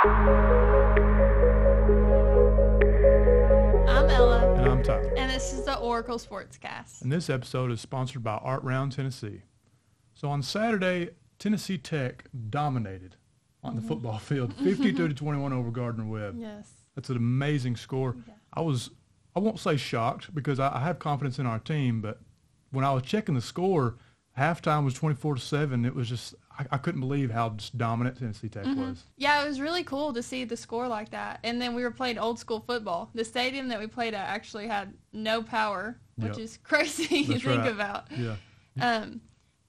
I'm Ella. And I'm Tyler. And this is the Oracle Sportscast. And this episode is sponsored by Art Round Tennessee. So on Saturday, Tennessee Tech dominated on the football field, 52-21 over Gardner-Webb. Yes. That's an amazing score. Yeah. I won't say shocked because I have confidence in our team, but when I was checking the score, halftime was 24-7. It was just, I couldn't believe how just dominant Tennessee Tech was. Yeah, it was really cool to see the score like that. And then we were playing old school football. The stadium that we played at actually had no power, which is crazy to think about. Yeah.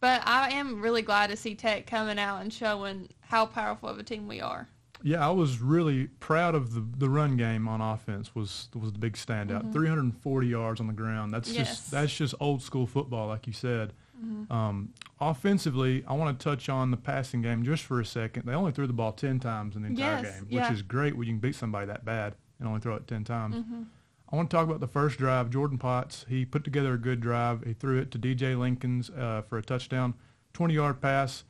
But I am really glad to see Tech coming out and showing how powerful of a team we are. Yeah, I was really proud of the run game on offense was the big standout. 340 yards on the ground. That's just old school football, like you said. Offensively, I want to touch on the passing game just for a second. They only threw the ball 10 times in the entire game, which is great when you can beat somebody that bad and only throw it 10 times. I want to talk about the first drive. Jordan Potts, he put together a good drive. He threw it to DJ Lincolns for a touchdown, 20-yard pass.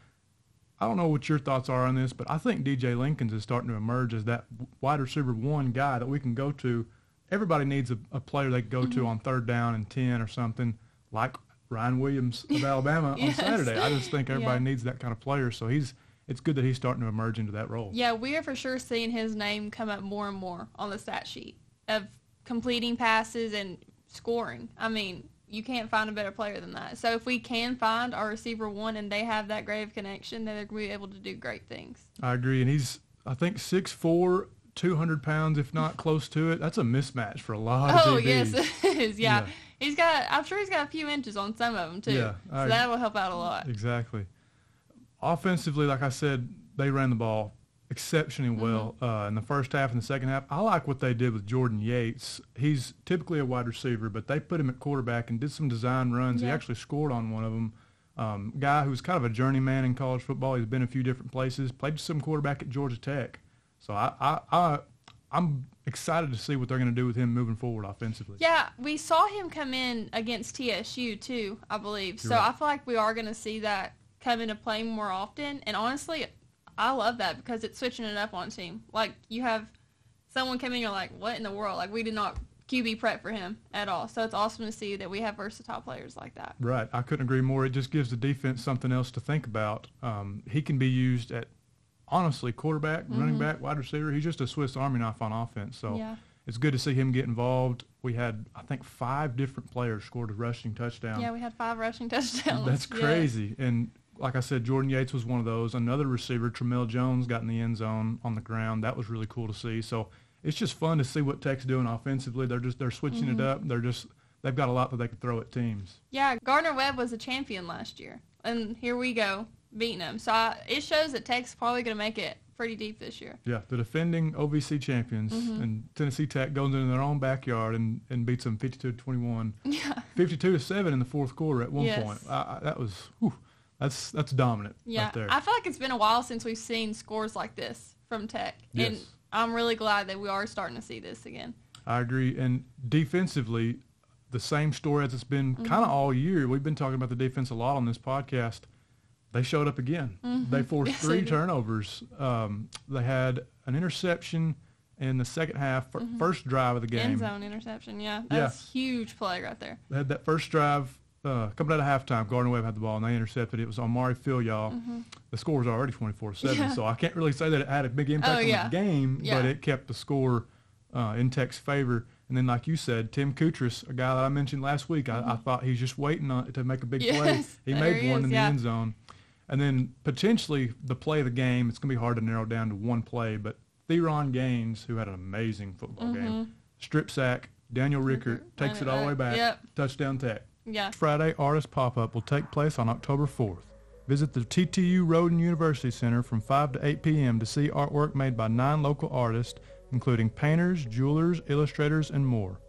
I don't know what your thoughts are on this, but I think DJ Lincolns is starting to emerge as that wide receiver one guy that we can go to. Everybody needs a player they can go to on third down and 10 or something, like Ryan Williams of Alabama on Saturday. I just think everybody needs that kind of player, so it's good that he's starting to emerge into that role. Yeah, we are for sure seeing his name come up more and more on the stat sheet of completing passes and scoring. I mean, you can't find a better player than that. So if we can find our receiver one and they have that great of connection, then they're going to be able to do great things. I agree, and he's, I think, 6'4", 200 pounds, if not close to it. That's a mismatch for a lot of DBs. Oh, yes, it is, yeah. I'm sure he's got a few inches on some of them, too. Yeah, so that will help out a lot. Exactly. Offensively, like I said, they ran the ball exceptionally well in the first half and the second half. I like what they did with Jordan Yates. He's typically a wide receiver, but they put him at quarterback and did some design runs. Yeah. He actually scored on one of them. Guy who's kind of a journeyman in college football. He's been a few different places. Played some quarterback at Georgia Tech. So I'm excited to see what they're going to do with him moving forward offensively. Yeah, we saw him come in against TSU too, I believe. So right. I feel like we are going to see that come into play more often. And honestly, I love that because it's switching it up on a team. Like, you have someone come in, you're like, what in the world? Like, we did not QB prep for him at all. So it's awesome to see that we have versatile players like that. Right. I couldn't agree more. It just gives the defense something else to think about. He can be used at, honestly, quarterback, running back, wide receiver. He's just a Swiss Army knife on offense. So it's good to see him get involved. We had, I think, 5 different players scored a rushing touchdown. Yeah, we had 5 rushing touchdowns. That's crazy. Yeah. And like I said, Jordan Yates was one of those. Another receiver, Tramel Jones, got in the end zone on the ground. That was really cool to see. So it's just fun to see what Tech's doing offensively. They're switching it up. They've got a lot that they can throw at teams. Yeah, Gardner-Webb was a champion last year, and here we go beating them. So it shows that Tech's probably going to make it pretty deep this year. Yeah, the defending OVC champions, and Tennessee Tech goes into their own backyard and beats them 52-21. Yeah, 52-7 in the fourth quarter at one point. That was. Whew. That's dominant right there. I feel like it's been a while since we've seen scores like this from Tech. Yes. And I'm really glad that we are starting to see this again. I agree. And defensively, the same story as it's been kind of all year. We've been talking about the defense a lot on this podcast. They showed up again. They forced 3 turnovers. They had an interception in the second half, first drive of the game. End zone interception, That's a huge play right there. They had that first drive. Coming out of halftime, Gardner-Webb had the ball, and they intercepted it. It was Amari Filial. The score was already 24-7, so I can't really say that it had a big impact on the game, but it kept the score in Tech's favor. And then, like you said, Tim Kutris, a guy that I mentioned last week, I thought he's just waiting to make a big play. He made one in the end zone. And then potentially the play of the game, it's going to be hard to narrow down to one play, but Theron Gaines, who had an amazing football game, strip sack, Daniel Rickert takes it all the way back, touchdown Tech. Yeah. Friday Artist Pop-Up will take place on October 4th. Visit the TTU Roden University Center from 5 to 8 p.m. to see artwork made by 9 local artists, including painters, jewelers, illustrators, and more.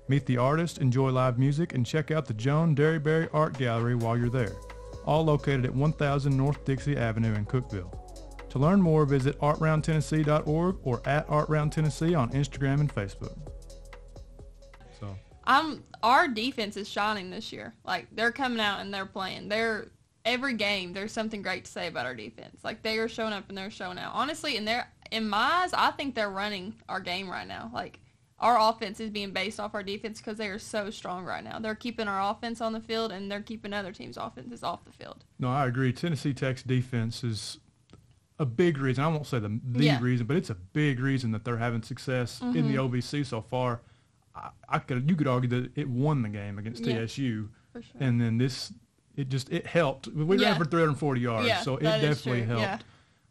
Meet the artists, enjoy live music, and check out the Joan Derryberry Art Gallery while you're there. All located at 1000 North Dixie Avenue in Cookeville. To learn more, visit artroundtennessee.org or at artroundtennessee on Instagram and Facebook. Our defense is shining this year. Like, they're coming out and they're playing. Every game, there's something great to say about our defense. Like, they are showing up and they're showing out. Honestly, and in my eyes, I think they're running our game right now. Like, our offense is being based off our defense because they are so strong right now. They're keeping our offense on the field, and they're keeping other teams' offenses off the field. No, I agree. Tennessee Tech's defense is a big reason. I won't say the reason, but it's a big reason that they're having success in the OVC so far. You could argue that it won the game against TSU, for sure. And then it helped. We ran for 340 yards, so it definitely helped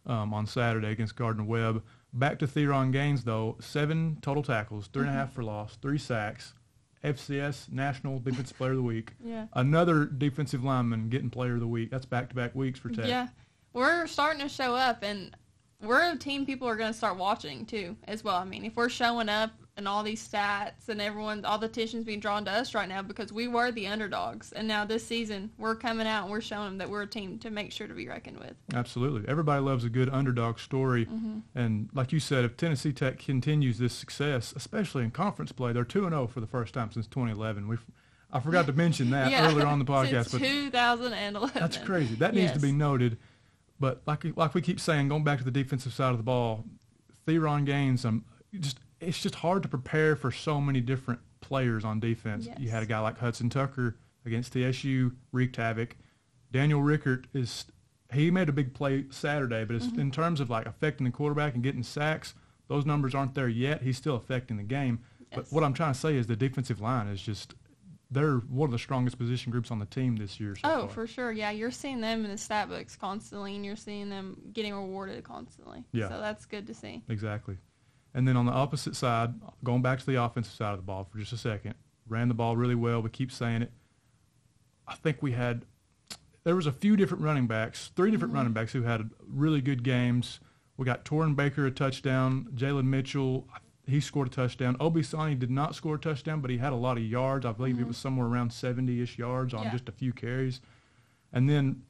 on Saturday against Gardner-Webb. Back to Theron Gaines, though, 7 total tackles, 3.5 for loss, 3 sacks, FCS National Defensive Player of the Week. Yeah. Another defensive lineman getting Player of the Week. That's back-to-back weeks for Tech. Yeah. We're starting to show up, and we're a team people are going to start watching, too, as well. I mean, if we're showing up and all these stats and all the attention's being drawn to us right now because we were the underdogs. And now this season, we're coming out and we're showing them that we're a team to make sure to be reckoned with. Absolutely. Everybody loves a good underdog story. And like you said, if Tennessee Tech continues this success, especially in conference play, they're 2-0 for the first time since 2011. I forgot to mention that earlier on the podcast. Since 2011. That's crazy. That needs to be noted. But like we keep saying, going back to the defensive side of the ball, Theron Gaines, it's just hard to prepare for so many different players on defense. Yes. You had a guy like Hudson Tucker against TSU, wreaked havoc. Daniel Rickert he made a big play Saturday, but in terms of like affecting the quarterback and getting sacks, those numbers aren't there yet. He's still affecting the game. Yes. But what I'm trying to say is the defensive line is they're one of the strongest position groups on the team this year so far. For sure. Yeah, you're seeing them in the stat books constantly, and you're seeing them getting rewarded constantly. Yeah. So that's good to see. Exactly. And then on the opposite side, going back to the offensive side of the ball for just a second, ran the ball really well. We keep saying it. I think there was a few different running backs, 3 different running backs who had really good games. We got Torrin Baker a touchdown. Jalen Mitchell, he scored a touchdown. Obisani did not score a touchdown, but he had a lot of yards. I believe it was somewhere around 70-ish yards on just a few carries. And then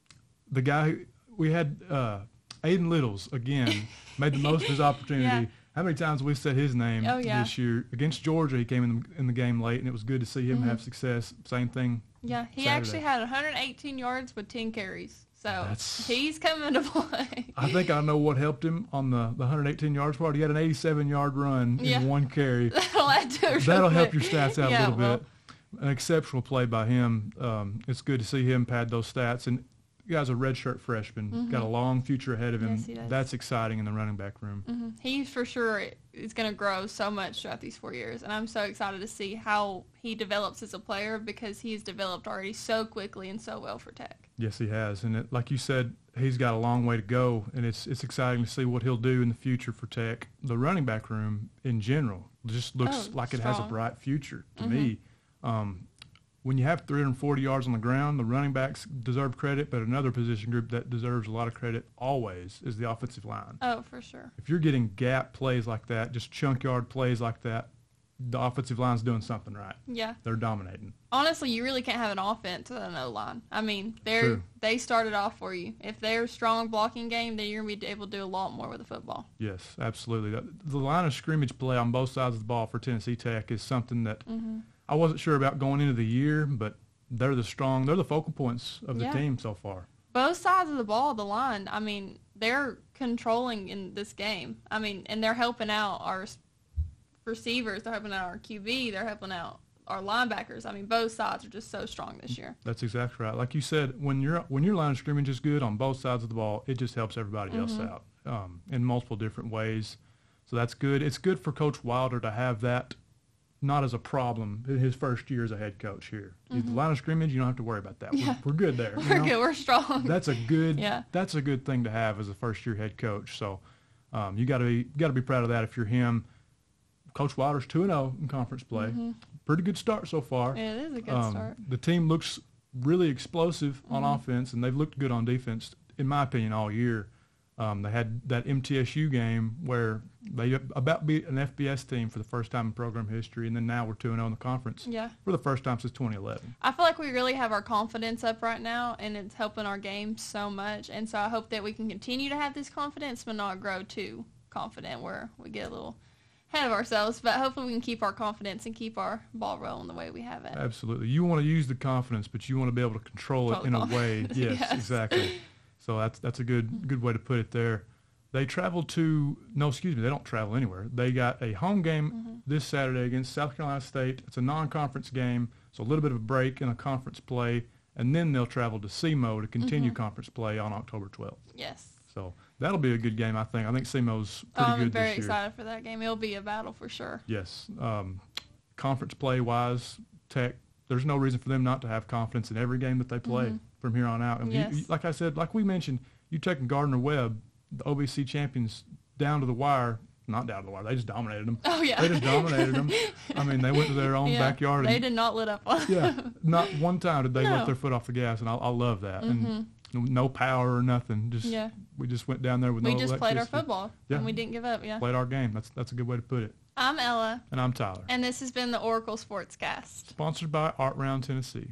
the guy we had, Aiden Littles, again, made the most of his opportunity. Yeah. How many times we said his name this year? Against Georgia, he came in the game late, and it was good to see him have success. Same thing. Yeah, he Saturday. actually had 118 yards with 10 carries. So he's coming to play. I think I know what helped him on the 118 yards part. He had an 87-yard run in 1 carry. That'll help your stats out a little bit. An exceptional play by him. It's good to see him pad those stats. And the guy's a redshirt freshman, got a long future ahead of him. Yes, he does. That's exciting in the running back room. He for sure is going to grow so much throughout these 4 years, and I'm so excited to see how he develops as a player because he's developed already so quickly and so well for Tech. Yes, he has, and like you said, he's got a long way to go, and it's exciting to see what he'll do in the future for Tech. The running back room in general just looks like it has a bright future to me. When you have 340 yards on the ground, the running backs deserve credit, but another position group that deserves a lot of credit always is the offensive line. Oh, for sure. If you're getting gap plays like that, just chunk yard plays like that, the offensive line's doing something right. Yeah. They're dominating. Honestly, you really can't have an offense without an O-line. I mean, they started off for you. If they're a strong blocking game, then you're going to be able to do a lot more with the football. Yes, absolutely. The line of scrimmage play on both sides of the ball for Tennessee Tech is something that I wasn't sure about going into the year, but they're the focal points of the team so far. Both sides of the ball, the line, I mean, they're controlling in this game. I mean, and they're helping out our receivers, they're helping out our QB, they're helping out our linebackers. I mean, both sides are just so strong this year. That's exactly right. Like you said, when your line of scrimmage is good on both sides of the ball, it just helps everybody else out in multiple different ways. So that's good. It's good for Coach Wilder to have that not as a problem in his first year as a head coach here. The line of scrimmage, you don't have to worry about that. Yeah. We're good there. We're good. We're strong. That's a good thing to have as a first year head coach. So you got to be proud of that if you're him. Coach Wilder's 2-0 in conference play. Pretty good start so far. Yeah, it is a good start. The team looks really explosive on offense, and they've looked good on defense, in my opinion, all year. They had that MTSU game where they about beat an FBS team for the first time in program history, and then now we're 2-0 in the conference for the first time since 2011. I feel like we really have our confidence up right now, and it's helping our game so much. And so I hope that we can continue to have this confidence but not grow too confident where we get a little ahead of ourselves. But hopefully we can keep our confidence and keep our ball rolling the way we have it. Absolutely. You want to use the confidence, but you want to be able to control it in a way. Yes, exactly. So that's a good way to put it there. They travel to, no, excuse me, they don't travel anywhere. They got a home game this Saturday against South Carolina State. It's a non-conference game, so a little bit of a break in a conference play, and then they'll travel to SEMO to continue conference play on October 12th. Yes. So that'll be a good game, I think. I think SEMO's pretty good this year. I'm very excited for that game. It'll be a battle for sure. Yes. Conference play-wise, Tech, there's no reason for them not to have confidence in every game that they play from here on out. And yes. like I said, like we mentioned, you taking Gardner-Webb, the OVC champions, down to the wire. Not down to the wire. They just dominated them. Oh, yeah. They just dominated them. I mean, they went to their own backyard. They did not let up on it. Yeah. Not one time did they let their foot off the gas, and I love that. And no power or nothing. We just went down there with no electricity. We just played our football, and we didn't give up, Played our game. That's a good way to put it. I'm Ella. And I'm Tyler. And this has been the Oracle Sportscast. Sponsored by Art Round Tennessee.